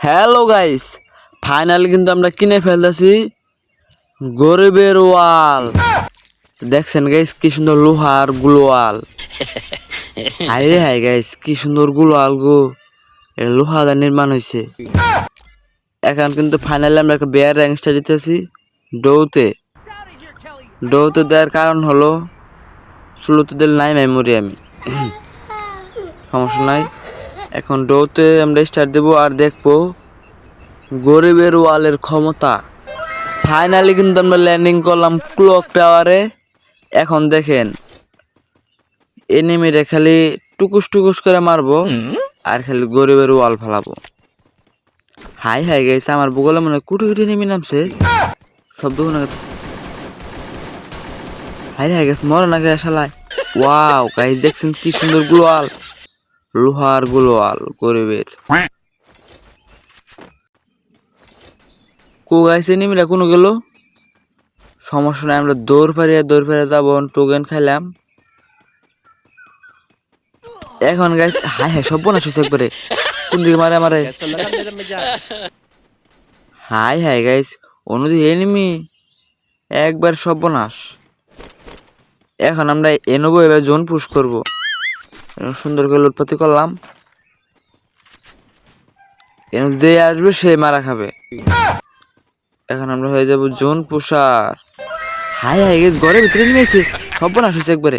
Hello guys, finally কিন্তু আমরা কিনে ফেলতেছি গরিবের ওয়াল। দেখছেন গাইস কি সুন্দর লোহার গ্লোয়াল। হাই রে হাই গাইস, কি সুন্দর গ্লোয়াল গো, এটা লোহা দিয়ে নির্মাণ হয়েছে। এখন কিন্তু ফাইনালি আমরা একটা বেয়ার র্যাঙ্কটা দিতেছি ডৌতে। ডৌতে দেওয়ার কারণ হলো স্লোতে দিলে নাই মেমোরি আমি সমস্যা নাই। এখন ডৌতে আমরা স্টার্ট দেবো আর দেখবো গরিবের ওয়ালের ক্ষমতা। ফাইনালি কিন্তু আমরা ল্যান্ডিং করলাম ক্লক টাওয়ারে। এখন দেখেন এনিমিরে খালি টুকুস টুকুস করে মারবো আর খালি গরিবের ওয়াল ফেলাবো। হাই হাই গাইছে, আমার বগলে মনে হয় কুটি কুটি নেমে নামছে শব্দ শুনে গেছে। হাই হাই গেছে, মরে না গেছে শালায়। ওয়াও গাইস, দেখছেন কি সুন্দর গ্লোয়াল, লোহার গ্লোয়াল গরিবের। কো গাইছে এনিমিরা কোনো গেল, সমস্যা নাই, আমরা দৌড় ফারিয়ে যাবো। টোকেন খাইলাম। এখন গাইস হাই হাই সব বোনাস হয়েছে একবারে, কোন দিকে মারে মারে। হাই হাই গাইস, অন্যদিকে এনিমি একবার সব বোনাস। এখন আমরা এনবো, এবার জোন পুশ করবো। সুন্দর করে লুটপাতি করলাম। যে আসবে সে মারা খাবে। এখন আমরা হয়ে যাবো জোন পুশার। হাই হাই গাইস, ঘরের ভিতরে নিয়েছে, সব বোনাস হয়েছে একবারে।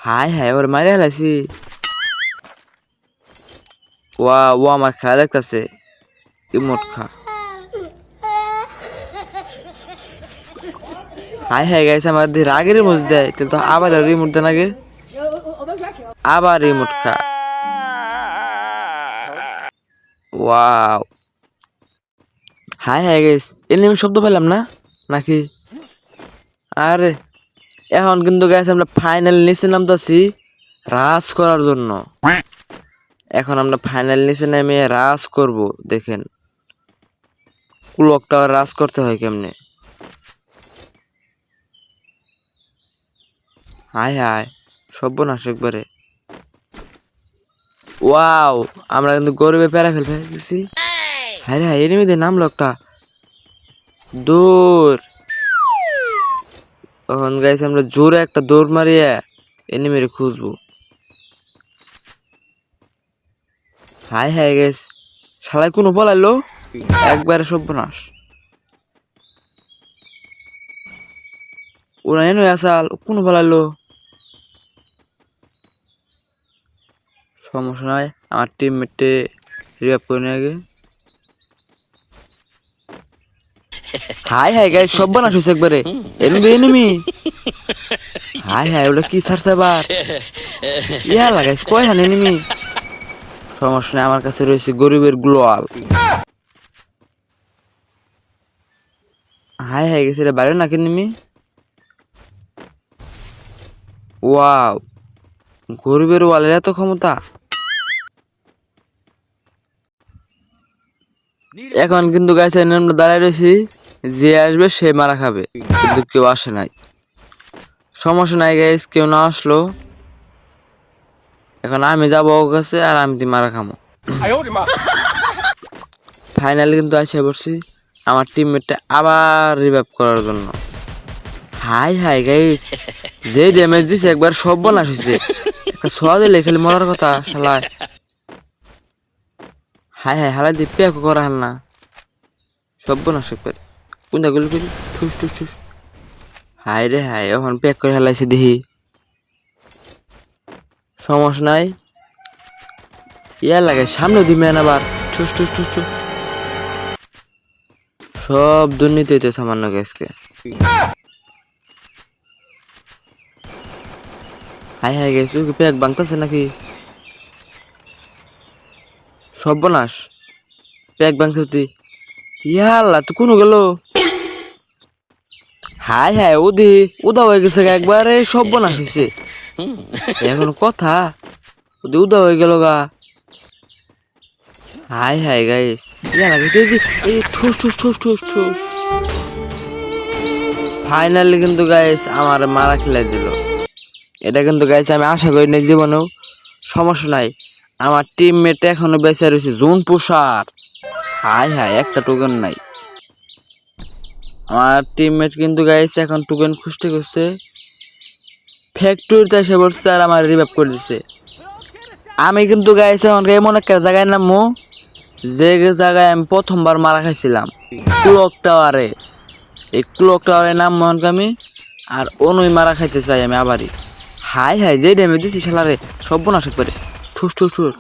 হাই হাই ওর মারে হেলাইছি। ওয়া ও আমার খেলা দেখতেছে, ইমোট খা। হাই হাই গাইস, আমার দিয়ে রাগের রিমোট দেয়, তো আবার রিমোট দেন আগে, আবার রিমোট খা। Wow hi hi guys, enemy শব্দ পেলাম না নাকি? আরে এখন কিন্তু গাইস আমরা ফাইনাল নিচে নামতেছি রাজ করার জন্য। এখন আমরা ফাইনাল নিচে নেমে রাজ করব। দেখেন ক্লক টাওয়ার রাজ করতে হয় কেমনে। হাই হাই সর্বনাশ একবারে। ওয়াও আমরা কিন্তু গরিবে প্যারা ফেলে গেছি। হাই হাই এনিমিদের নামলো একটা, দৌড়। তখন গাইছে আমরা জোরে একটা দৌড় মারিয়ে এনিমিরে খুঁজবো। হাই হাই গাইস, শালায় কোনো বলাইলো একবারে সর্বনাশ। ওরা এনে আসাল কোনো বলাইলো, সমস্যা নাই, আমার টিমমেটে রিভাইভ করে নিয়ে আগে। হাই হাই গাইস, সর্বনাশ হয়েছে একবারে, এনিমি এনিমি। হাই হাই ওটা কি ছাড়ছে আবার, ইয়া লাগাইস কয় হান এনিমি। সমস্যা নাই, আমার কাছে রয়েছে গরিবের গ্লোয়াল। হাই হাই গেছে রে বাইরে নাকি এনিমি। ওয়াও গরিবের ওয়ালের এত ক্ষমতা। এখন কিন্তু গাইছে আমরা দাঁড়ায় রয়েছি, যে আসবে সে মারা খাবে, কিন্তু কেউ আসে নাই। সমস্যা নাই গাইস, কেউ না আসলো। এখন আমি যাবো ওর কাছে আর আমি মারা খামো। ফাইনালি কিন্তু আসে পড়ছি আমার টিমমেটটা আবার রিভাইভ করার জন্য। হাই হাই গাইস, যে ড্যামেজ দিছে একবার সব বোনাস হয়েছে, একটা ছোঁয়া দিলে খালি মরার কথা শালায়। হাই হাই হালাই দিয়ে প্যাকও করা হাল না, সব বোনাস একবার। কোনটা গুলি করি ঠুস ঠুস ঠুস। হাই রে হাই, এখন প্যাক করে হেলাইছে দেখি। সমস্যা নাই, ইয়া লাগে সামনে দিবেন আবার ঠুস ঠুস ঠুস ঠুস। সব দুর্নীতি হইতে সামান্য গ্যাসকে। হাই হাই গেছে, প্যাক ভাঙতেছে নাকি? সর্বনাশ, প্যাক ভাঙতে হতি। ইয়াল্লা তো কোনো গেল। হাই হাই ওদি উদা হয়ে গেছে একবারে, সর্বনাশ হয়েছে। এখন কথা ওদি উদা হয়ে গেল গা। হাই হাই গাইস, ইয়া লাগেছে যে এই ঠুস ঠুস ঠুস ঠুস ঠুস। ফাইনালি কিন্তু গাইস আমার মারা খেলাই দিল। এটা কিন্তু গাইস আমি আশা করি না জীবনেও। সমস্যা নাই, আমার টিমমেট এখনো বেঁচে রয়েছে জুন পুষার। হাই হাই একটা টোকেন নাই। আমার টিমমেট কিন্তু গাইস এখন টোকেন খুঁজতে খুঁজতে ফ্যাক্টরিতে এসে পড়ছে আর আমার রিভাইভ করে দিচ্ছে। আমি কিন্তু গাইস এখন এমন একটা জায়গায় নামবো যে জায়গায় আমি প্রথমবার মারা খাইছিলাম, ক্লক টাওয়ারে। এই ক্লক টাওয়ারে নামবো আমি, আর অনুই মারা খাইতে চাই আমি আবারই। হাই হাই যে ড্যামেজ দিচ্ছি শালারে সর্বনাশ করে ঠুস ঠুস ঠুস।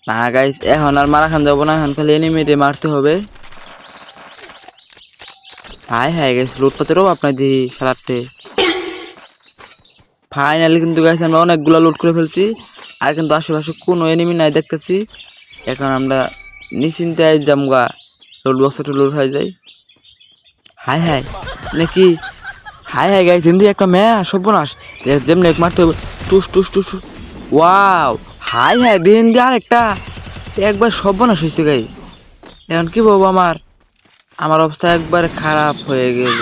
না গাইস এখন আর মারা খান যাবো না, এখন খালি এনিমিটে মারতে হবে। হাই হাই গাইস লুটপাতেরও আপনার দিই শালারটে। ফাইনালি কিন্তু গাইস আমরা অনেকগুলো লুট করে ফেলছি, আর কিন্তু আশেপাশে কোনো এনিমি নাই দেখতেছি। এখন আমরা নিশ্চিন্তে জামগা লুট বক্সটা লুট হয়ে যায়। হাই হাই নাকি হাই হাই গাইস হিন্দি একটা মেয়া সর্বনাশ যেমনি এক মারতে হবে টুস টুস টুস। ওয়াও হাই হাই দিন দিয়ে আর একটা একবার সর্বনাশ হয়েছে গাইস। এখন কি বলবো, আমার অবস্থা একবারে খারাপ হয়ে গেল।